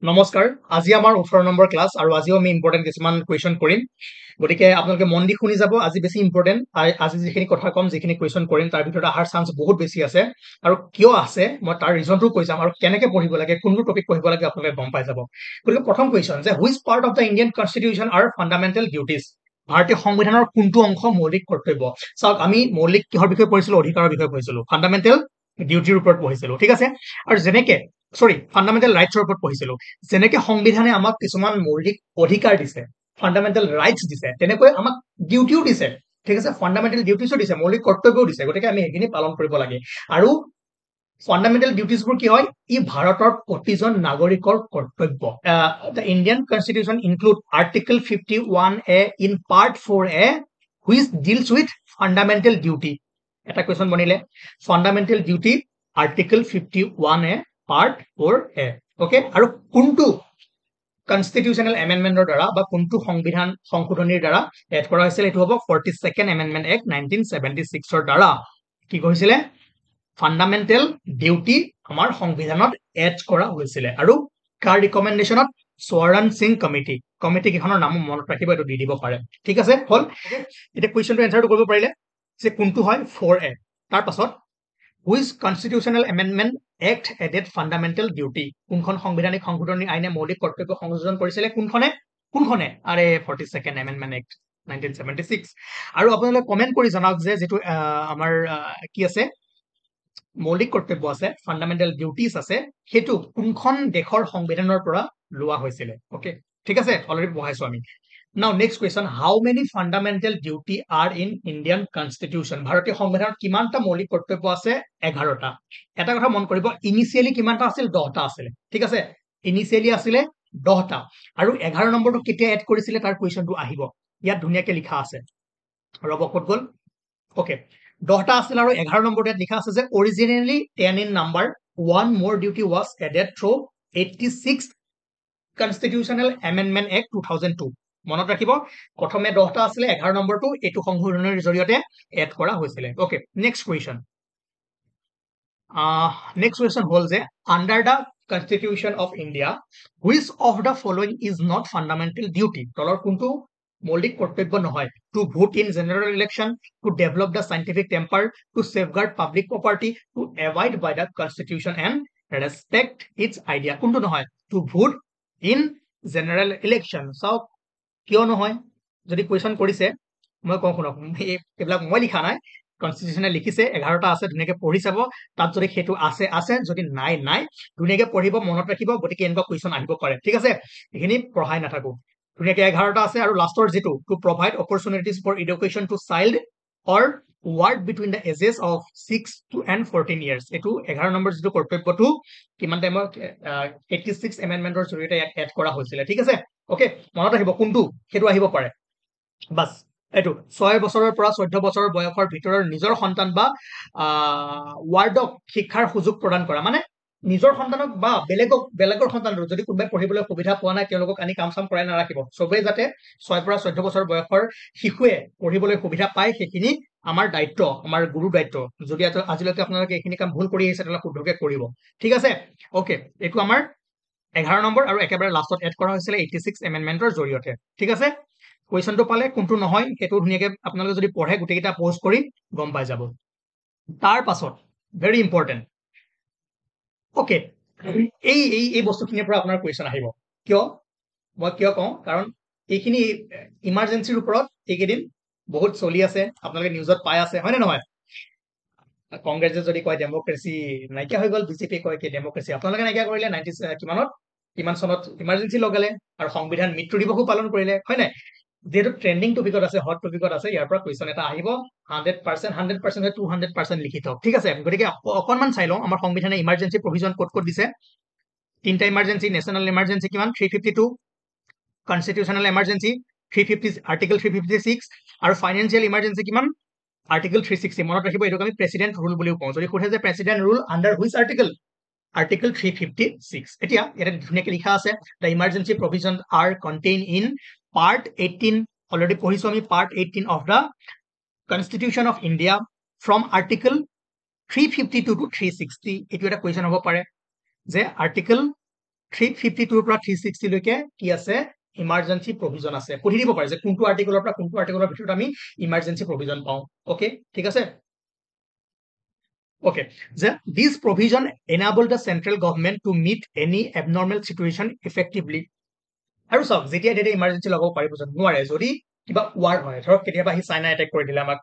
নমস্কাৰ আজি আমাৰ 18 নম্বৰ ক্লাছ আৰু আজিও আমি ইম্পৰ্টেন্ট কিছুমান কুৱেশ্যন কৰিম গতিকে আপোনালোকে মন দি শুনি যাব আজি বেছি ইম্পৰ্টেন্ট আজি যিখিনি কথা কম যিখিনি কুৱেশ্যন কৰিম তাৰ ভিতৰত আহাৰ চান্স বহুত বেছি আছে আৰু কিয় আছে মই তাৰ ৰিজনটো কৈ যাম আৰু কেনেকৈ পঢ়িব লাগে কোনটো টপিক পঢ়িব লাগে আপোনালোকে গম পাই যাব গতিকে প্ৰথম কুৱেশ্যন যে which part of the Indian constitution R fundamental duties ভাৰতীয় সংবিধানৰ কোনটো অংশ মৌলিক কৰ্তব্য চাওক আমি মৌলিক কিহৰ বিষয়ে পঢ়িছিলো অধিকাৰৰ বিষয়ে পঢ়িছিলো ফাণ্ডামেণ্টেল ডিউটিৰ ওপৰত পঢ়িছিলো ঠিক আছে আৰু যেনেকে ফাণ্ডামেণ্টেল ৰাইটছৰ ওপৰত পঢ়িছিলো যেনেকে সংবিধানে আমাক কিছুমান মৌলিক অধিকাৰ দিছে ফাণ্ডামেণ্টেল ৰাইটছ দিছে তেনেকৈ আমাক ডিউটিও দিছে ঠিক আছে ফাণ্ডামেণ্টেল ডিউটিছো দিছে মৌলিক কৰ্তব্যও দিছে গতিকে আমি সেইখিনি পালন কৰিব লাগে আৰু ফাণ্ডামেণ্টেল ডিউটিছবোৰ কি হয় ই ভাৰতৰ প্ৰতিজন নাগৰিকৰ কৰ্তব্য the Indian constitution include article 51A in part 4A which deals with fundamental duty এটা কুৱেশ্যন বনিলে fundamental duty article 51A part 4A okay আৰু কোনটো কনষ্টিটিউচনেল এমেণ্ডমেণ্টৰ দ্বাৰা বা কোনটো সংবিধান সংশোধনীৰ দ্বাৰা এড কৰা হৈছিল এইটো হ'ব 42nd এমেণ্ডমেণ্ট এক্ট 1976 দ্বাৰা কি কৈছিলে ফাণ্ডামেণ্টেল ডিউটি আমাৰ সংবিধানত এড কৰা হৈছিলে আৰু কাৰ ৰিকমেণ্ডেশ্যনত সোৱৰণ সিং কমিটি কেইখনৰ নাম মনত ৰাখিব এইটো দি দিব পাৰে ঠিক আছে হল এতিয়া কুৱেশ্যনটো এনচাৰটো কৰিব পাৰিলে যে কোনটো হয় 4A তাৰ পাছত which constitutional amendment act added fundamental duty কোনখন সাংবিধানিক সংশোধনী আইনে মৌলিক কৰ্তব্য সংযোজন কৰিছিলে কোনখনে আৰে 42nd এমেণ্ডমেণ্ট এক্ট 1976 আৰু আপোনালোকে কমেণ্ট কৰি জনাওক যে যিটো আমাৰ কি আছে মৌলিক কৰ্তব্য আছে ফাণ্ডামেণ্টেল ডিউটিজ আছে সেইটো কোনখন দেশৰ সংবিধানৰ পৰা লোৱা হৈছিলে ওকে ঠিক আছে অলৰেডি পঢ়াইছো আমি Now next question, how many fundamental duty are in Indian constitution? ভাৰতীয় সংবিধানত কিমানটা মৌলিক কৰ্তব্য আছে 11টা এটা কথা মন কৰিব ইনিশিয়ালি কিমানটা আছিল 10টা আছিল ঠিক আছে ইনিশিয়ালি আছিল 10টা আৰু 11 নম্বৰটো কেতিয়া এড কৰিছিলে তাৰ কুৱেশ্যনটো আহিব ইয়াত ধুনীয়াকৈ লিখা আছে ৰব ক'ত গল ওকে 10টা আছিল আৰু 11 নম্বৰটো ইয়াত লিখা আছে যে originally 10 in number one more duty was added through 86th constitutional amendment act 2002 মনত ৰাখিব প্ৰথমে 10টা আছিল 11 নম্বৰটো এটো সংশোধনৰ জৰিয়তে এড কৰা হৈছিল ওকে নেক্সট কুৱেশ্যন হল যে under the constitution of India which of the following is not fundamental duty তলৰ কোনটো মৌলিক কৰ্তব্য নহয় to vote in general election to develop the scientific temper to safeguard public property to abide by the constitution and respect its idea কোনটো নহয় to vote in general election চাওক কিয় নহয় যদি কুৱেশ্যন কৰিছে মই কওঁ শুনক এইবিলাক মই লিখা নাই কনষ্টিটিউশ্যনে লিখিছে 11টা আছে ধুনীয়াকৈ পঢ়ি চাব তাত যদি সেইটো আছে যদি নাই ধুনীয়াকৈ পঢ়িব মনত ৰাখিব গতিকে এনেকুৱা কুৱেশ্যন আহিব পাৰে ঠিক আছে এইখিনি পঢ়াই নাথাকো ধুনীয়াকৈ 11টা আছে আৰু লাষ্টৰ যিটো to provide opportunities for education to child or ward between the ages of 6 and 14 years এইটো 11 নম্বৰ যিটো কৰ্তব্যটো কিমান টাইমত 86 এমেণ্ডমেণ্টৰ জৰিয়তে এড কৰা হৈছিল ঠিক আছে ওকে মনত ৰাখিব কোনটো সেইটো আহিব পাৰে বাস এইটো 6 বছৰৰ পৰা 14 বছৰৰ বয়সৰ ভিতৰৰ নিজৰ সন্তান বা ৱাৰ্ডক শিক্ষাৰ সুযোগ প্ৰদান কৰা মানে নিজৰ সন্তানক বা বেলেগৰ সন্তানক যদি কোনোবাই পঢ়িবলৈ সুবিধা পোৱা নাই তেওঁলোকক আনি কাম চাম কৰাই নাৰাখিব সবেই যাতে 6 পৰা 14 বছৰ বয়সৰ শিশুৱে পঢ়িবলৈ সুবিধা পায় সেইখিনি আমাৰ দায়িত্ব আমাৰ গুৰু দায়িত্ব যদি আজিলৈকে আপোনালোকে এইখিনি কাম ভুল কৰি আহিছে তেতিয়াহ'লে শুদ্ধকৈ কৰিব ঠিক আছে ওকে এইটো আমাৰ 11 নম্বৰ আৰু একেবাৰে লাষ্টত এড কৰা হৈছিল 86 এমেণ্ডমেণ্টৰ জৰিয়তে ঠিক আছে কুৱেশ্যনটো পালে কোনটো নহয় সেইটো ধুনীয়াকৈ আপোনালোকে যদি পঢ়ে গোটেইকেইটা পোষ্ট কৰি গম পাই যাব তাৰ পাছত ভেৰি ইম্পৰ্টেণ্ট ওকে এই বস্তুখিনিৰ পৰা আপোনাৰ কুৱেশ্যন আহিব মই কিয় কওঁ কাৰণ এইখিনি ইমাৰ্জেঞ্চিৰ ওপৰত এইকেইদিন বহুত চলি আছে আপোনালোকে নিউজত পাই আছে হয়নে নহয় কংগ্ৰেছে যদি কয় ডেমক্ৰেসি নাইকিয়া হৈ গ'ল বিজেপি কয় কি ডেমক্ৰেসি আপোনালোকে নাইকিয়া কৰিলে 90 কিমান চনত ইমাৰ্জেঞ্চি লগালে আৰু সংবিধান মৃত্যু দিৱসো পালন কৰিলে হয় নাই যেহেতু ট্ৰেন্ডিং টপিকত আছে হট টপিকত আছে ইয়াৰ পৰা কুৱেশ্যন এটা আহিব 100% 200% লিখি থওক ঠিক আছে গতিকে অকণমান চাই লওঁ আমাৰ সংবিধানে ইমাৰ্জেঞ্চি প্ৰভিজন ক'ত দিছে তিনটা ইমাৰ্জেঞ্চি নেশ্যনেল ইমাৰ্জেঞ্চি কিমান 352 কনষ্টিটিউচনেল ইমাৰ্জেঞ্চি 350 আৰ্টিকল 356 আৰু ফাইনেন্সিয়েল ইমাৰ্জেঞ্চি কিমান আৰ্টিকল 360 মনত ৰাখিব এইটোক আমি প্ৰেচিডেণ্ট ৰুল বুলিও কওঁ যদি সোধে যে president rule under which article 356 এতিয়া ইয়াতে ধুনীয়াকৈ লিখা আছে the emergency provision R contain in part 18 already পঢ়িছো আমি part 18 of the constitution of India from article 352 to 360 এইটো এটা কুৱেশ্যন হ'ব পাৰে যে আৰ্টিকল 352 পৰা 360 লৈকে কি আছে ইমাৰ্জেন্সি প্ৰভিজন আছে সুধি দিব পাৰে যে কোনটো আৰ্টিকলৰ পৰা কোনটো আৰ্টিকলৰ ভিতৰত আমি ইমাৰ্জেন্সি প্ৰভিজন পাওঁ ওকে ঠিক আছে Okay, these provision enable the central government to meet any abnormal situation effectively. আৰু চাওক যেতিয়া তেতিয়া ইমাৰ্জেন্সি লগাব পাৰিব জানো নোৱাৰে যদি কিবা ৱাৰ হয় ধৰক কেতিয়াবা আহি চাইনা এটেক কৰি দিলে আমাক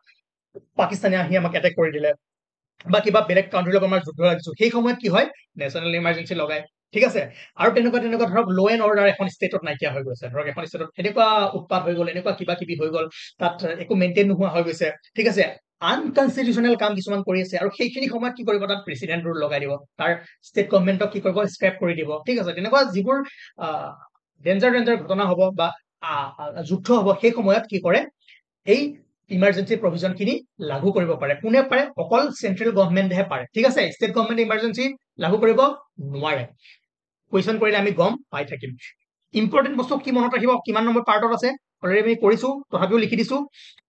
পাকিস্তানে আহি আমাক এটেক কৰি দিলে বা কিবা বেলেগ কাউন্ট্ৰীৰ লগত আমাৰ যুদ্ধ লাগিছো সেই সময়ত কি হয় নেশ্যনেল ইমাৰ্জেন্সি লগাই ঠিক আছে আৰু তেনেকুৱা ধৰক ল এণ্ড অৰ্ডাৰ এখন ষ্টেটত নাইকিয়া হৈ গৈছে ধৰক এখন ষ্টেটত এনেকুৱা উৎপাত হৈ গ'ল এনেকুৱা কিবা কিবি হৈ গ'ল তাত একো মেইনটেইন নোহোৱা হৈ গৈছে ঠিক আছে আনকনষ্টিটিউচনেল কাম কিছুমান কৰি আছে আৰু সেইখিনি সময়ত কি কৰিব তাত প্ৰেচিডেণ্ট ৰুল লগাই দিব তাৰ ষ্টেট গভৰ্ণমেণ্টক কি কৰিব স্ক্ৰেপ কৰি দিব ঠিক আছে তেনেকুৱা যিবোৰ ডেঞ্জাৰ ঘটনা হ'ব বা যুদ্ধ হ'ব সেই সময়ত কি কৰে এই ইমাৰ্জেন্সি প্ৰভিজন খিনি লাগু কৰিব পাৰে কোনে পাৰে অকল চেন্ট্ৰেল গভৰ্ণমেণ্টহে পাৰে ঠিক আছে ষ্টেট গভৰ্ণমেণ্টে ইমাৰ্জেন্সি লাগু কৰিব নোৱাৰে কুৱেশ্যন কৰিলে আমি গম পাই থাকিম ইম্পৰ্টেণ্ট বস্তু কি মনত ৰাখিব কিমান নম্বৰ পাৰ্টত আছে অলৰেডি আমি কৰিছো তথাপিও লিখি দিছো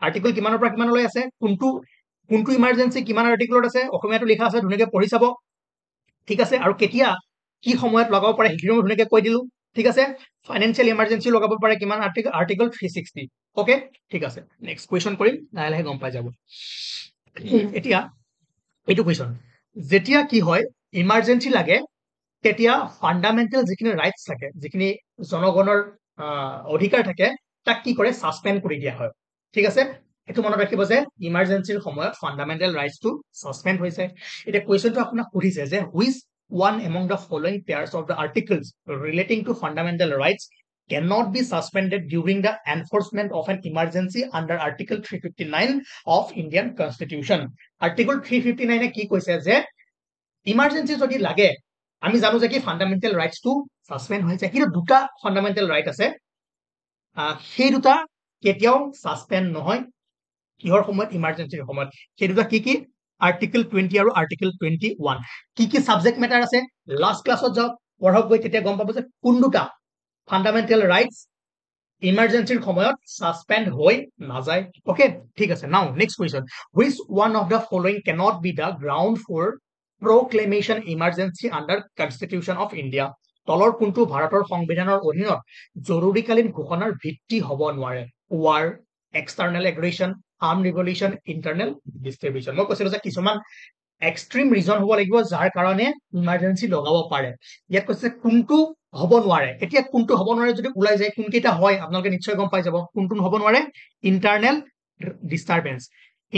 আৰ্টিকল কিমানৰ পৰা কিমানলৈ আছে কোনটো ইমাৰ্জেন্সি কিমান আৰ্টিকলত আছে অসমীয়াটো লিখা আছে ধুনীয়াকে পঢ়ি চাব ঠিক আছে আৰু কেতিয়া কি সময়ত লগাব পাৰে সেইখিনিও ধুনীয়াকে কৈ দিলো ঠিক আছে ফাইনেন্সিয়েল ইমাৰ্জেন্সি লগাব পাৰে কিমান আৰ্টিকল 360 ওকে ঠিক আছে নেক্সট কুৱেশ্যন কৰিম লাহে লাহে গম পাই যাব এতিয়া এইটো কুৱেশ্যন যেতিয়া কি হয় ইমাৰ্জেন্সি লাগে তেতিয়া ফাণ্ডামেণ্টেল যিখিনি ৰাইটছ থাকে যিখিনি জনগণৰ অধিকাৰ থাকে তাক কি কৰে ছাছপেণ্ড কৰি দিয়া হয় ঠিক আছে এইটো মনত ৰাখিব যে ইমাৰ্জেন্সিৰ সময়ত ফাণ্ডামেণ্টেল ৰাইটছটো ছাছপেণ্ড হৈছে এতিয়া কুৱেশ্যনটো আপোনাক সুধিছে যে which one among the following pairs of the articles relating to fundamental rights cannot be suspended during the enforcement of an emergency under Article 359 of Indian Constitution. Article 359 কি কৈছে যে ইমাৰ্জেন্সি যদি লাগে আমি জানো যে কি ফাণ্ডামেণ্টেল ৰাইটছটো ছাছপেণ্ড হৈছে কিন্তু দুটা ফাণ্ডামেণ্টেল ৰাইট আছে সেই দুটা কেতিয়াও ছাছপেণ্ড নহয় কিহৰ সময়ত ইমাৰ্জেন্সিৰ সময়ত সেই দুটা কি আৰ্টিকল 20 আৰু আৰ্টিকল 21 কি সাবজেক্ট মেটাৰ আছে লাষ্ট ক্লাছত যাওক পঢ়ক গৈ তেতিয়া গম পাব যে কোন দুটা ফাণ্ডামেণ্টেল ৰাইটছ ইমাৰ্জেন্সিৰ সময়ত ছাছপেণ্ড হৈ নাযায় ওকে ঠিক আছে now next question which one of the following cannot be the ground for proclamation emergency under Constitution of India তলৰ কোনটো ভাৰতৰ সংবিধানৰ অধীনত জৰুৰীকালীন ঘোষণাৰ ভিত্তি হ'ব নোৱাৰে war external aggression armed revolution internal distribution মই কৈছিলো যে কিছুমান এক্সট্ৰিম ৰিজন হ'ব লাগিব যাৰ কাৰণে ইমাৰ্জেন্সি লগাব পাৰে ইয়াত কৈছে কোনটো হ'ব নোৱাৰে এতিয়া কোনটো হ'ব নোৱাৰে যদি ওলাই যায় কোনকেইটা হয় আপোনালোকে নিশ্চয় গম পাই যাব কোনটো হ'ব নোৱাৰে ইণ্টাৰনেল ডিষ্টাৰবেন্স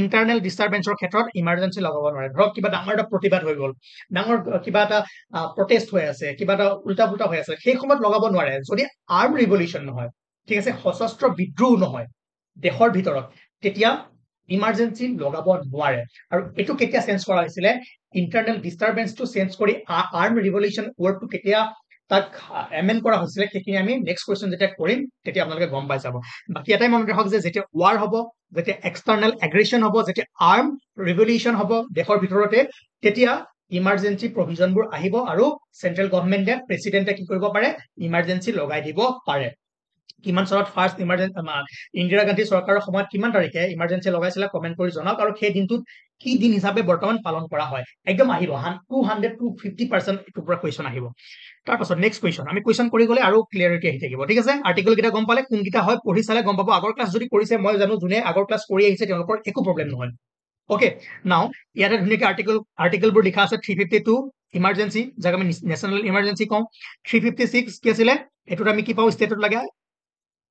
ইণ্টাৰনেল ডিষ্টাৰবেন্সৰ ক্ষেত্ৰত ইমাৰ্জেন্সি লগাব নোৱাৰে ধৰক কিবা ডাঙৰ এটা প্ৰতিবাদ হৈ গ'ল ডাঙৰ কিবা এটা প্ৰটেষ্ট হৈ আছে কিবা এটা উল্টা পুল্টা হৈ আছে সেই সময়ত লগাব নোৱাৰে যদি আৰ্ম ৰিভলিউচন নহয় ঠিক আছে সশস্ত্ৰ বিদ্ৰোহ নহয় দেশৰ ভিতৰত তেতিয়া ইমাৰ্জেন্সি লগাব নোৱাৰে আৰু এইটো কেতিয়া চেঞ্জ কৰা হৈছিলে ইণ্টাৰনেল ডিষ্টাৰবেন্সটো চেঞ্জ কৰি আৰ্ম ৰিভলিউচন ৱৰ্ডটো কেতিয়া তাক এমেণ্ড কৰা হৈছিলে সেইখিনি আমি নেক্সট কুৱেশ্যন যেতিয়া কৰিম তেতিয়া আপোনালোকে গম পাই যাব বাকী এটাই মনত ৰাখক যে যেতিয়া ৱাৰ হ'ব যেতিয়া এক্সটাৰ্নেল এগ্ৰেশ্যন হ'ব যেতিয়া আৰ্ম ৰিভলিউচন হ'ব দেশৰ ভিতৰতে তেতিয়া ইমাৰ্জেন্সি প্ৰভিজনবোৰ আহিব আৰু চেন্ট্ৰেল গভৰ্ণমেণ্টে প্ৰেচিডেণ্টে কি কৰিব পাৰে ইমাৰ্জেন্সি লগাই দিব পাৰে কিমান চনত ফাৰ্ষ্ট ইমাৰ্জেন্সি ইন্দিৰা গান্ধী চৰকাৰৰ সময়ত কিমান তাৰিখে ইমাৰ্জেন্সি লগাইছিলে কমেণ্ট কৰি জনাওক আৰু সেই দিনটোত কি দিন হিচাপে বৰ্তমান পালন কৰা হয় একদম আহিব 200-250% এইটোৰ পৰা কুৱেশ্যন আহিব তাৰপাছত নেক্সট কুৱেশ্যন আমি কুৱেশ্যন কৰি গ'লে আৰু ক্লিয়াৰিটি আহি থাকিব ঠিক আছে আৰ্টিকল কেইটা গম পালে কোনকেইটা হয় পঢ়ি চালে গম পাব আগৰ ক্লাছ যদি কৰিছে মই জানো যোনে আগৰ ক্লাছ কৰি আহিছে তেওঁলোকৰ একো প্ৰব্লেম নহয় ওকে নাও ইয়াতে ধুনীয়াকে আৰ্টিকলবোৰ লিখা আছে 352 ইমাৰ্জেন্সি যাক আমি নেশ্যনেল ইমাৰ্জেন্সি কওঁ 356 কি আছিলে এইটোত আমি কি পাওঁ ষ্টেটত লাগে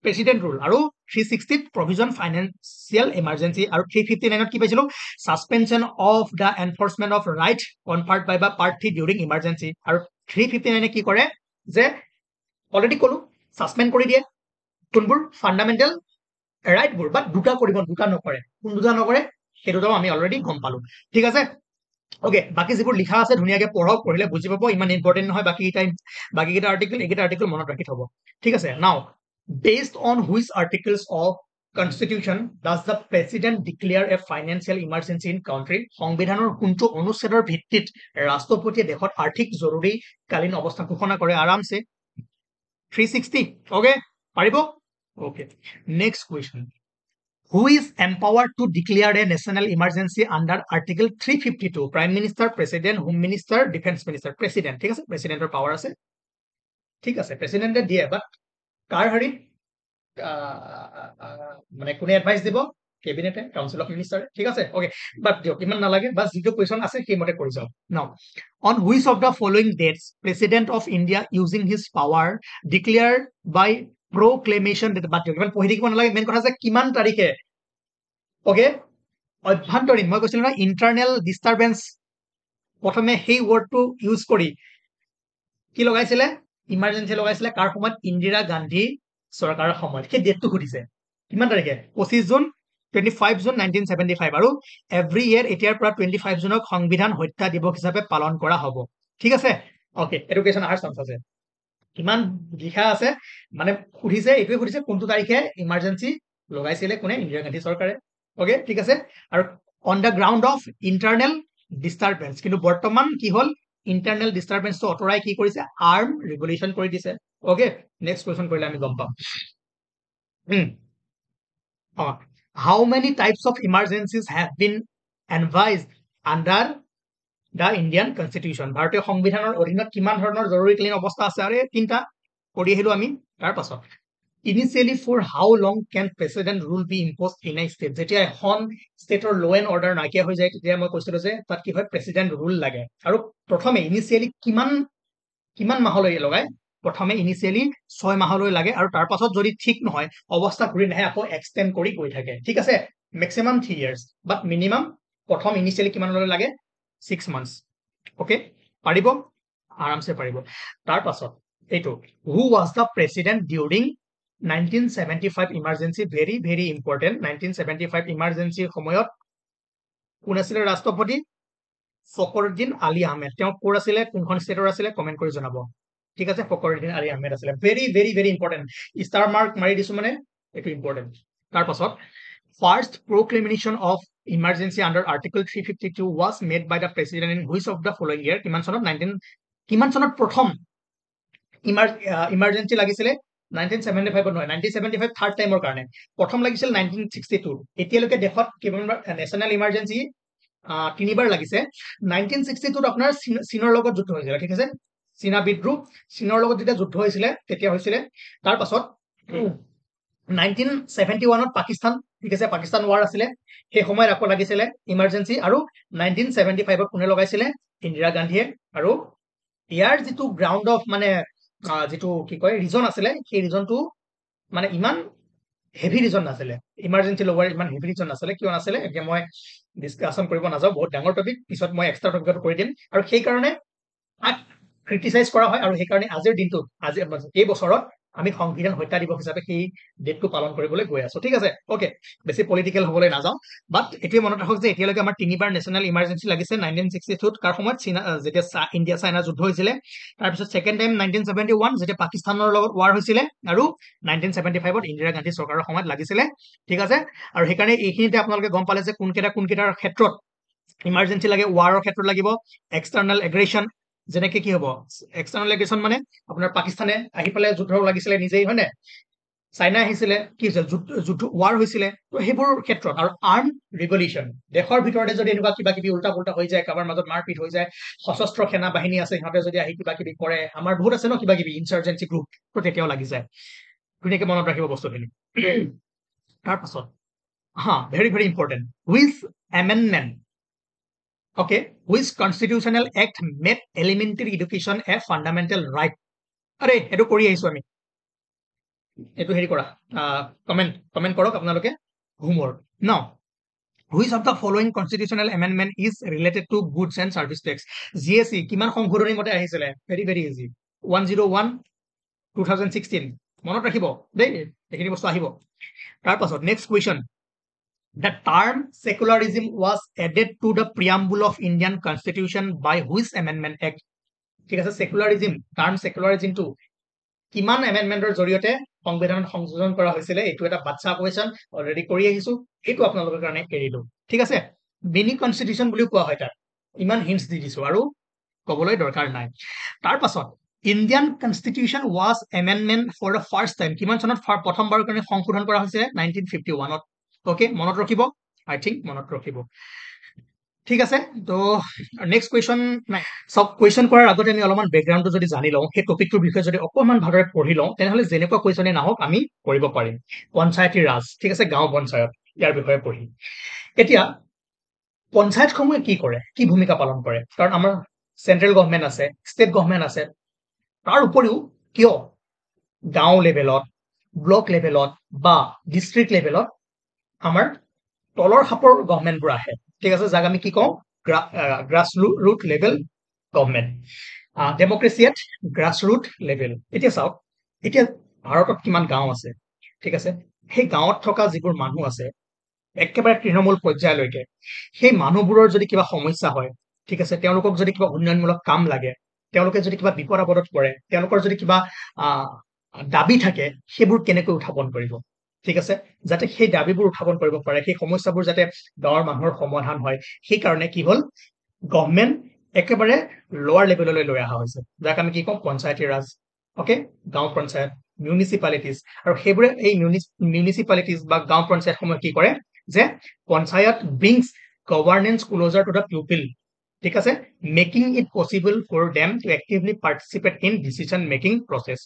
প্ৰেচিডেণ্ট ৰুল আৰু 360 প্ৰভিজন ফাইনেন্সিয়েল ইমাৰ্জেন্সি আৰু 359 কি পাইছিলো suspension of the enforcement of right conferred by বা পাৰ্টি ডিউৰিং ইমাৰ্জেন্সি আৰু 359 কি কৰে যে অলৰেডি কলো সাসপেন্ড কৰি দিয়ে কোনবোৰ ফাণ্ডামেণ্টেল ৰাইটবোৰ বাট দুটা কৰিব দুটা নকৰে কোন দুটা নকৰে সেই দুটাও আমি অলৰেডি গম পালো ঠিক আছে ওকে বাকি যিবোৰ লিখা আছে ধুনীয়াকে পঢ়ক পঢ়িলে বুজি পাব ইমান ইম্পৰ্টেন্ট নহয় বাকিকেইটা আৰ্টিকল এইকেইটা আৰ্টিকল মনত ৰাখি থব ঠিক আছে নাও based on which articles of Constitution does the President declare a financial emergency in country? সংবিধানৰ কোনটো অনুচ্ছেদৰ ভিত্তিত ৰাষ্ট্ৰপতিয়ে দেশত আৰ্থিক জৰুৰীকালীন অৱস্থা ঘোষণা কৰে আৰামছে 360 okay পাৰিব okay next question who is empowered to declare a national emergency under article 352 prime minister president home minister defense minister president ঠিক আছে প্ৰেচিডেণ্টৰ পাৱাৰ আছে ঠিক আছে প্ৰেচিডেণ্টে দিয়ে বাট কাৰ হেৰিত মানে কোনে এডভাইচ দিব কেবিনেটে কাউন্সিল অফ মিনিষ্টাৰ ঠিক আছে ওকে বাট দিয়ক ইমান নালাগে বাছ যিটো কুৱেশ্যন আছে সেইমতে কৰি যাওক নাও on which of the following dates president of India using his power declared by proclamation বাদ দিয়ক ইমান পঢ়ি থাকিব নালাগে মেইন কথা যে কিমান তাৰিখে ওকে অভ্যন্তৰীণ মই কৈছিলো নহয় ইণ্টাৰনেল ডিষ্টাৰবেন্স প্ৰথমে সেই ৱৰ্ডটো ইউজ কৰি কি লগাইছিলে ইমাৰ্জেঞ্চি লগাইছিলে কাৰ সময়ত ইন্দিৰা গান্ধী চৰকাৰৰ সময়ত সেই ডেটটো সুধিছে কিমান তাৰিখে 25 জুন 25 জুন 1975 আৰু এভৰি ইয়েৰ এতিয়াৰ পৰা 25 জুনক সংবিধান হত্যা দিৱস হিচাপে পালন কৰা হ'ব ঠিক আছে ওকে এডুকেশ্যন আহাৰ চান্স আছে কিমান লিখা আছে মানে সুধিছে এইটোৱে সুধিছে কোনটো তাৰিখে ইমাৰ্জেঞ্চি লগাইছিলে কোনে ইন্দিৰা গান্ধী চৰকাৰে ওকে ঠিক আছে আৰু on the ground of internal disturbance কিন্তু বৰ্তমান কি হ'ল ইণ্টাৰনেল ডিষ্টাৰবেন্সটো অঁতৰাই কি কৰিছে আৰ্ম ৰিভলিউচন কৰি দিছে ওকে নেক্সট কুৱেশ্যন কৰিলে আমি গম পাম how many types of emergencies have been advised under the Indian Constitution ভাৰতীয় সংবিধানৰ অধীনত কিমান ধৰণৰ জৰুৰীকালীন অৱস্থা আছে আৰু তিনটা কৰি আহিলো আমি তাৰ পাছত initially for how long can president rule be imposed in a state যেতিয়া এখন ষ্টেটৰ ল এণ্ড অৰ্ডাৰ নাইকিয়া হৈ যায় তেতিয়া মই কৈছিলো যে তাত কি হয় প্ৰেচিডেণ্ট ৰুল লাগে আৰু প্ৰথমে ইনিচিয়েলি কিমান মাহলৈ লগায় প্ৰথমে ইনিচিয়েলি 6 মাহলৈ লাগে আৰু তাৰ পাছত যদি ঠিক নহয় অৱস্থা ঘূৰি নাহে আকৌ এক্সটেণ্ড কৰি গৈ থাকে ঠিক আছে মেক্সিমাম 3 years বাট মিনিমাম প্ৰথম ইনিচিয়েলি কিমানলৈ লাগে 6 months ওকে পাৰিব আৰামছে পাৰিব তাৰ পাছত এইটো who was the president during 1975 emergency very very important 1975 ইমাৰ্জেঞ্চিৰ সময়ত কোন আছিলে ৰাষ্ট্ৰপতি ফখৰুদ্দিন আলী আহমেদ তেওঁ ক'ৰ আছিলে কোনখন ষ্টেটৰ আছিলে কমেণ্ট কৰি জনাব ঠিক আছে ফখৰুদ্দিন আলী আহমেদ আছিলে very very very important star mark মাৰি দিছো মানে এইটো ইম্পৰ্টেণ্ট তাৰ পাছত first proclamation of emergency under article 352 was made by the president in which of the following year কিমান চনত প্ৰথম ইমাৰ্জেঞ্চি লাগিছিলে 1975 নহয় 1975 থাৰ্ড টাইমৰ কাৰণে প্ৰথম লাগিছিল 1962 এতিয়ালৈকে দেশত কিমানবাৰ নেশ্যনেল ইমাৰ্জেঞ্চি তিনিবাৰ লাগিছে 1962 আপোনাৰ চীনৰ লগত যুদ্ধ হৈছিল ঠিক আছে চীনা বিদ্ৰোহ চীনৰ লগত যেতিয়া যুদ্ধ হৈছিলে তেতিয়া হৈছিলে তাৰ পাছত 1971 পাকিস্তান ঠিক আছে পাকিস্তান ৱাৰ আছিলে সেই সময়ত আকৌ লাগিছিলে ইমাৰ্জেঞ্চি আৰু 1975 কোনে লগাইছিলে ইন্দিৰা গান্ধীয়ে আৰু ইয়াৰ যিটো গ্ৰাউণ্ড অফ মানে যিটো কি কয় ৰিজন আছিলে সেই ৰিজনটো মানে ইমান হেভি ৰিজন নাছিলে ইমাৰ্জেঞ্চি লগোৱাৰ ইমান হেভি ৰিজন নাছিলে কিয় নাছিলে এতিয়া মই ডিছকাশ্যন কৰিব নাযাওঁ বহুত ডাঙৰ টপিক পিছত মই এক্সট্ৰা টপিকত কৰি দিম আৰু সেইকাৰণে ক্ৰিটিচাইজ কৰা হয় আৰু সেইকাৰণে আজিৰ দিনটোত আজি এই বছৰত আমি সংবিধান হত্যা দিৱস হিচাপে সেই ডেটটো পালন কৰিবলৈ গৈ আছো ঠিক আছে ওকে বেছি পলিটিকেল হ'বলৈ নাযাওঁ বাট এইটোৱে মনত ৰাখক যে এতিয়ালৈকে আমাৰ তিনিবাৰ নেশ্যনেল ইমাৰ্জেঞ্চি লাগিছে 1962 কাৰ সময়ত চীনা যেতিয়া ইণ্ডিয়া চাইনা যুদ্ধ হৈছিলে তাৰপিছত ছেকেণ্ড টাইম 1971 যেতিয়া পাকিস্তানৰ লগত ৱাৰ হৈছিলে আৰু 1975 ইন্দিৰা গান্ধী চৰকাৰৰ সময়ত লাগিছিলে ঠিক আছে আৰু সেইকাৰণে এইখিনিতে আপোনালোকে গম পালে যে কোনকেইটাৰ ক্ষেত্ৰত ইমাৰ্জেঞ্চি লাগে ৱাৰৰ ক্ষেত্ৰত লাগিব এক্সটাৰ্নেল এগ্ৰেশ্যন যেনেকে কি হ'ব এক্সটাৰ্নেল এগ্ৰেশ্যন মানে আপোনাৰ পাকিস্তানে আহি পেলাই যুদ্ধ লাগিছিলে নিজেই হয় নে চাইনা আহিছিলে কি হৈছিল যুদ্ধ ৱাৰ হৈছিলে তো সেইবোৰ ক্ষেত্ৰত আৰু আৰ্ম ৰিভলিউচন দেশৰ ভিতৰতে যদি এনেকুৱা কিবা কিবি উল্টা পুল্টা হৈ যায় কাৰোবাৰ মাজত মাৰপিট হৈ যায় সশস্ত্ৰ সেনা বাহিনী আছে সিহঁতে যদি আহি কিবা কিবি কৰে আমাৰ বহুত আছে ন কিবা কিবি ইনচাৰ্জেঞ্চি গ্ৰুপ তো তেতিয়াও লাগি যায় ধুনীয়াকে মনত ৰাখিব বস্তুখিনি তাৰ পাছত very very important which amendment okay which constitutional act made elementary education a fundamental right আরে এটো কৰি আহিছো আমি এটো হেৰি কৰা কমেন্ট কৰক আপোনালোকে হোমৱৰ্ক নাও which of the following constitutional amendment is related to goods and service tax GST কিমান সংশোধনী মতে আহিছিলে ভেৰি ভেৰি ইজি 101 2016 মনত ৰাখিব দেই এইখিনি বস্তু আহিব তাৰ পাছত next question The term secularism was added to the preamble of Indian Constitution by which amendment act? ঠিক আছে secularism term secularism টো কিমান এমেণ্ডমেণ্টৰ জৰিয়তে সংবিধানত সংযোজন কৰা হৈছিলে এইটো এটা বাচ্চা কুৱেশ্যন অলৰেডি কৰি আহিছো এইটো আপোনালোকৰ কাৰণে এৰিলো ঠিক আছে মিনি কনষ্টিটিউশ্যন বুলিও কোৱা হয় তাক ইমান হিন্টছ দি দিছো আৰু ক'বলৈ দৰকাৰ নাই তাৰ পাছত Indian constitution was amendment for the first time কিমান চনত প্ৰথমবাৰৰ কাৰণে সংশোধন কৰা হৈছিলে 1951 ওকে মনত ৰাখিব আই থিংক মনত ৰাখিব ঠিক আছে তো নেক্সট কুৱেশ্যন নাই সব কুৱেশ্যন কৰাৰ আগতে আমি অলপমান বেকগ্ৰাউণ্ডটো যদি জানি লওঁ সেই টপিকটোৰ বিষয়ে যদি অকণমান ভালদৰে পঢ়ি লওঁ তেনেহ'লে যেনেকুৱা কুৱেশ্যনে নাহক আমি কৰিব পাৰিম পঞ্চায়তী ৰাজ ঠিক আছে গাঁও পঞ্চায়ত ইয়াৰ বিষয়ে পঢ়ি এতিয়া পঞ্চায়তসমূহে কি কৰে কি ভূমিকা পালন কৰে কাৰণ আমাৰ চেন্ট্ৰেল গভৰ্ণমেণ্ট আছে ষ্টেট গভৰ্ণমেণ্ট আছে তাৰ উপৰিও কিয় গাঁও লেভেলত ব্লক লেভেলত বা ডিষ্ট্ৰিক্ট লেভেলত আমাৰ তলৰ খাপৰ গভৰ্ণমেণ্টবোৰ আহে ঠিক আছে যাক আমি কি কওঁ grass root level government democracy at grass root level এতিয়া চাওক এতিয়া ভাৰতত কিমান গাঁও আছে ঠিক আছে সেই গাঁৱত থকা যিবোৰ মানুহ আছে একেবাৰে তৃণমূল পৰ্যায়লৈকে সেই মানুহবোৰৰ যদি কিবা সমস্যা হয় ঠিক আছে তেওঁলোকক যদি কিবা উন্নয়নমূলক কাম লাগে তেওঁলোকে যদি কিবা বিপদ আপদত পৰে তেওঁলোকৰ যদি কিবা দাবী থাকে সেইবোৰ কেনেকৈ উত্থাপন কৰিব ঠিক আছে যাতে সেই দাবীবোৰ উত্থাপন কৰিব পাৰে সেই সমস্যাবোৰ যাতে গাঁৱৰ মানুহৰ সমাধান হয় সেইকাৰণে কি হ'ল গভৰ্ণমেণ্ট একেবাৰে লোৱাৰ লেভেললৈ লৈ অহা হৈছে যাক আমি কি কওঁ পঞ্চায়তী ৰাজ অকে গাঁও পঞ্চায়ত মিউনিচিপালিটিজ আৰু সেইবোৰে এই মিউনিচিপালিটিজ বা গাঁও পঞ্চায়তসমূহে কি কৰে যে panchayat brings governance closer to the people ঠিক আছে making it possible for them to actively participate in decision making process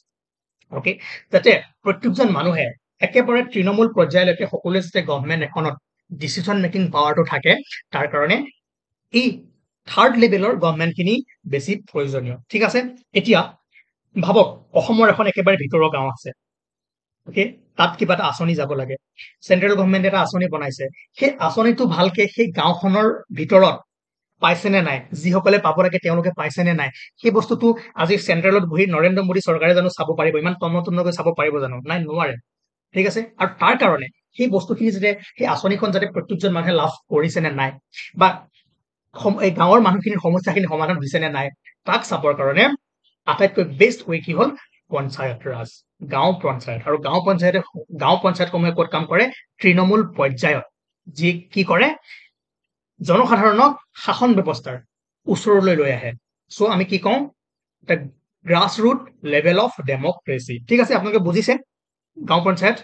okay যাতে প্ৰত্যেকজন মানুহে একেবাৰে তৃণমূল পৰ্যায়লৈকে সকলোৱে যাতে গভৰ্ণমেণ্ট এখনত ডিচিজন মেকিং পাৱাৰটো থাকে তাৰ কাৰণে এই থাৰ্ড লেভেলৰ গভৰ্ণমেণ্টখিনি বেছি প্ৰয়োজনীয় ঠিক আছে এতিয়া ভাবক অসমৰ এখন একেবাৰে ভিতৰুৱা গাঁও আছে অকে তাত কিবা এটা আঁচনি যাব লাগে চেন্ট্ৰেল গভৰ্ণমেণ্ট এটা আঁচনি বনাইছে সেই আঁচনিটো ভালকে সেই গাঁওখনৰ ভিতৰত পাইছেনে নাই যিসকলে পাব লাগে তেওঁলোকে পাইছেনে নাই সেই বস্তুটো আজি চেন্ট্ৰেলত বহি নৰেন্দ্ৰ মোদী চৰকাৰে জানো চাব পাৰিব ইমান তন্নতন্নকৈ চাব পাৰিব জানো নাই নোৱাৰে ঠিক আছে আৰু তাৰ কাৰণে সেই বস্তুখিনি যাতে সেই আঁচনিখন যাতে প্ৰত্যেকজন মানুহে লাভ কৰিছে নে নাই বা এই গাঁৱৰ মানুহখিনিৰ সমস্যাখিনি সমাধান হৈছে নে নাই তাক চাবৰ কাৰণে আটাইতকৈ বেষ্ট ৱে কি হ'ল পঞ্চায়ত ৰাজ গাঁও পঞ্চায়ত আৰু গাঁও পঞ্চায়তসমূহে ক'ত কাম কৰে তৃণমূল পৰ্যায়ত যি কি কৰে জনসাধাৰণক শাসন ব্যৱস্থাৰ ওচৰলৈ লৈ আহে চ' আমি কি কওঁ the grass root level of democracy ঠিক আছে আপোনালোকে বুজিছে গাঁও পঞ্চায়ত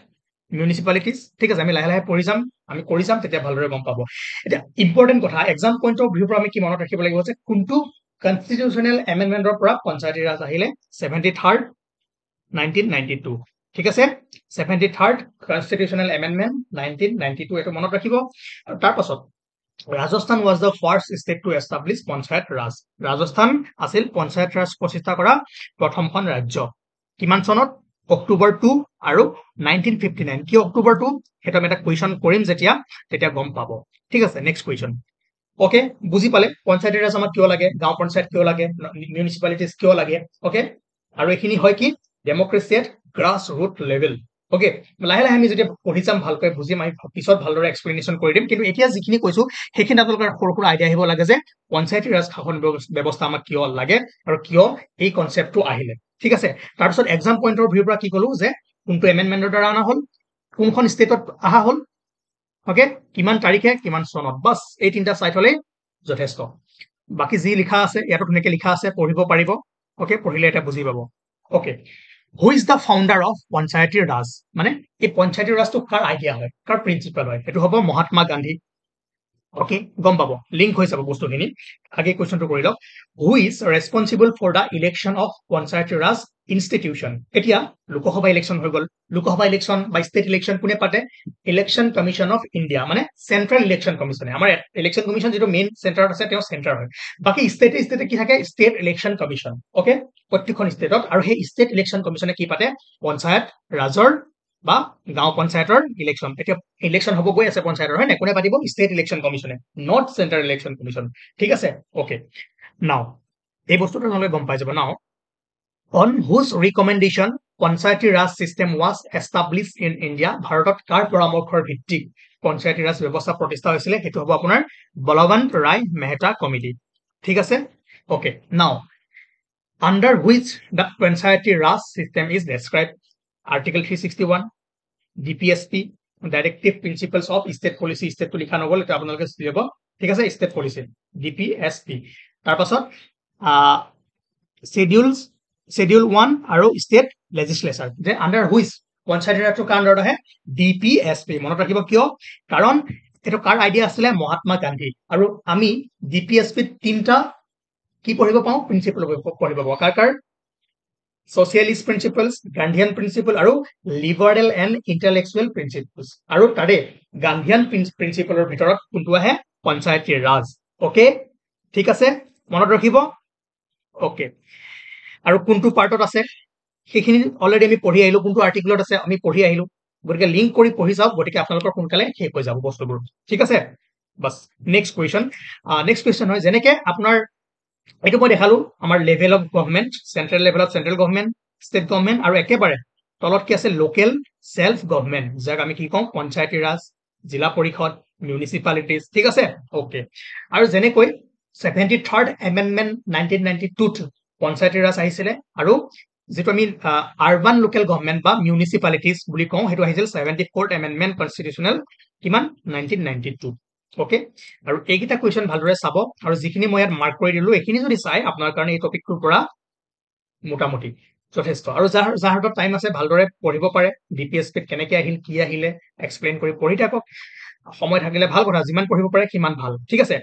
মিউনিচিপালিটিজ ঠিক আছে আমি লাহে লাহে পঢ়ি যাম আমি কৰি যাম তেতিয়া ভালদৰে গম পাব এতিয়া ইম্পৰ্টেণ্ট কথা এক্সাম পইণ্ট অফ ভিউৰ পৰা আমি কি মনত ৰাখিব লাগিব যে কোনটো কনষ্টিটিউচনেল এমেণ্ডমেণ্টৰ পৰা পঞ্চায়তী ৰাজ আহিলে 73rd 1992 ঠিক আছে 73rd কনষ্টিটিউচনেল এমেণ্ডমেণ্ট 1992 এইটো মনত ৰাখিব আৰু তাৰ পাছত Rajasthan was the first state to establish panchayat ৰাজ ৰাজস্থান আছিল পঞ্চায়ত ৰাজ প্ৰতিষ্ঠা কৰা প্ৰথমখন ৰাজ্য কিমান চনত অক্টোবৰ 2 আৰু 1959 কি অক্টোবৰ 2 সেইটো আমি এটা কুৱেশ্যন কৰিম তেতিয়া গম পাব ঠিক আছে নেক্সট কুৱেশ্যন ওকে বুজি পালে পঞ্চায়তী ৰাজ আমাক কিয় লাগে গাঁও পঞ্চায়ত কিয় লাগে মিউনিচিপালিটিজ কিয় লাগে ওকে আৰু এইখিনি হয় কি democracy at grass root level okay লাহে লাহে আমি যেতিয়া পঢ়ি যাম ভালকৈ বুজিম আমি পিছত ভালদৰে এক্সপ্লেনেশ্যন কৰি দিম কিন্তু এতিয়া যিখিনি কৈছো সেইখিনি আপোনালোকৰ সৰু সৰু আইডিয়া আহিব লাগে যে পঞ্চায়তী ৰাজ শাসন ব্যৱস্থা আমাক কিয় লাগে আৰু কিয় এই কনচেপ্টটো আহিলে ঠিক আছে তাৰপিছত এক্সাম পইণ্টৰ ভিউৰ পৰা কি ক'লো যে কোনটো এমেণ্ডমেণ্টৰ দ্বাৰা অনা হ'ল কোনখন ষ্টেটত অহা হ'ল ওকে কিমান তাৰিখে কিমান চনত বাছ এই তিনিটা চাইট হ'লেই যথেষ্ট বাকী যি লিখা আছে ইয়াতো ধুনীয়াকৈ লিখা আছে পঢ়িব পাৰিব ওকে পঢ়িলে এটা বুজি পাব okay who is the founder of panchayati Raj মানে এই পঞ্চায়তী ৰাজটো কাৰ আইডিয়া হয় কাৰ প্ৰিন্সিপাল হয় এইটো হ'ব মহাত্মা গান্ধী ওকে গম পাব লিংক হৈ যাব বস্তুখিনি আগে কুৱেশ্যনটো কৰি লওক who is responsible for the election of panchayati raj institution এতিয়া লোকসভা ইলেকশ্যন হৈ গ'ল লোকসভা ইলেকশ্যন বা ষ্টেট ইলেকশ্যন কোনে পাতে ইলেকশ্যন কমিশ্যন অফ ইণ্ডিয়া মানে চেন্ট্ৰেল ইলেকশ্যন কমিশ্যনে আমাৰ ইলেকশ্যন কমিশ্যন যিটো মেইন চেণ্টাৰত আছে তেওঁ চেণ্টাৰ হয় বাকী ষ্টেটে কি থাকে ষ্টেট ইলেকশ্যন কমিশ্যন ওকে প্ৰত্যেকখন ষ্টেটত আৰু সেই ষ্টেট ইলেকশ্যন কমিশ্যনে কি পাতে পঞ্চায়ত ৰাজৰ বা গাঁও পঞ্চায়তৰ ইলেকশ্যন এতিয়া ইলেকশ্যন হ'ব গৈ আছে পঞ্চায়তৰ হয় নে কোনে পাতিব ষ্টেট ইলেকশ্যন কমিশ্যনে নট চেণ্ট্ৰেল ইলেকশ্যন কমিশ্যন ঠিক আছে ওকে নাও এই বস্তুটো আপোনালোকে গম পাই যাব নাও on whose recommendation Panchayati Raj system was established in India ভাৰতত কাৰ পৰামৰ্শৰ ভিত্তিত পঞ্চায়তী ৰাজ ব্যৱস্থা প্ৰতিষ্ঠা হৈছিলে সেইটো হ'ব আপোনাৰ বলৱন্ত ৰায় মেহতা কমিটি ঠিক আছে ওকে নাও under which the Panchayati Raj system is described article 361 DPSP directive principles of state policy stateটো লিখা নগ'ল এটা আপোনালোকে লিখিব ঠিক আছে state policy DPSP তাৰ পাছত schedule 1 আৰু state legislature যে under which পঞ্চায়তী ৰাজটো কাৰ আণ্ডাৰত আহে DPSP মনত ৰাখিব কিয় কাৰণ এইটো কাৰ আইডিয়া আছিলে মহাত্মা গান্ধী আৰু আমি ডিপিএছপিত তিনটা কি পঢ়িব পাওঁ প্ৰিন্সিপল পঢ়িব পাওঁ কাৰ socialist principles, Gandhian principle আৰু liberal and intellectual principles আৰু তাৰে Gandhian principle ৰ ভিতৰত কোনটো আহে পঞ্চায়তী ৰাজ ওকে ঠিক আছে মনত ৰাখিব ওকে আৰু কোনটো পাৰ্টত আছে সেইখিনি অলৰেডি আমি পঢ়ি আহিলো কোনটো আৰ্টিকলত আছে আমি পঢ়ি আহিলো গতিকে লিংক কৰি পঢ়ি যাওক গতিকে আপোনালোকৰ সোনকালে শেষ হৈ যাব বস্তুবোৰ ঠিক আছে বাস নেক্সট কুৱেশ্যন হয় যেনেকে আপোনাৰ এইটো মই দেখালো আমাৰ লেভেল অফ গভৰ্ণমেণ্ট চেন্ট্ৰেল লেভেলত চেন্ট্ৰেল গভৰ্ণমেণ্ট ষ্টেট গভৰ্ণমেণ্ট আৰু একেবাৰে তলত কি আছে লোকেল সেলফ গভৰ্ণমেণ্ট যাক আমি কি কওঁ পঞ্চায়তী ৰাজ জিলা পৰিষদ মিউনিচিপালিটিজ ঠিক আছে ওকে আৰু যেনেকৈ 73rd এমেণ্ডমেণ্ট 1992ত পঞ্চায়তী ৰাজ আহিছিলে আৰু যেটো আমি আৰবান লোকেল গভৰ্ণমেণ্ট বা মিউনিচিপালিটিজ বুলি কওঁ হেতু আহিছিল 74th এমেণ্ডমেণ্ট কনষ্টিটিউচনেল কিমান 1992 ওকে আৰু এইকেইটা কুৱেশ্যন ভালদৰে চাব আৰু যিখিনি মই ইয়াত মাৰ্ক কৰি দিলো এইখিনি যদি চাই আপোনাৰ কাৰণে এই টপিকটোৰ পৰা মোটামুটি যথেষ্ট আৰু যাৰ হাতত টাইম আছে ভালদৰে পঢ়িব পাৰে ডিপিএছপিত কেনেকৈ আহিল কি আহিলে এক্সপ্লেইন কৰি পঢ়ি থাকক সময় থাকিলে ভাল কথা যিমান পঢ়িব পাৰে সিমান ভাল ঠিক আছে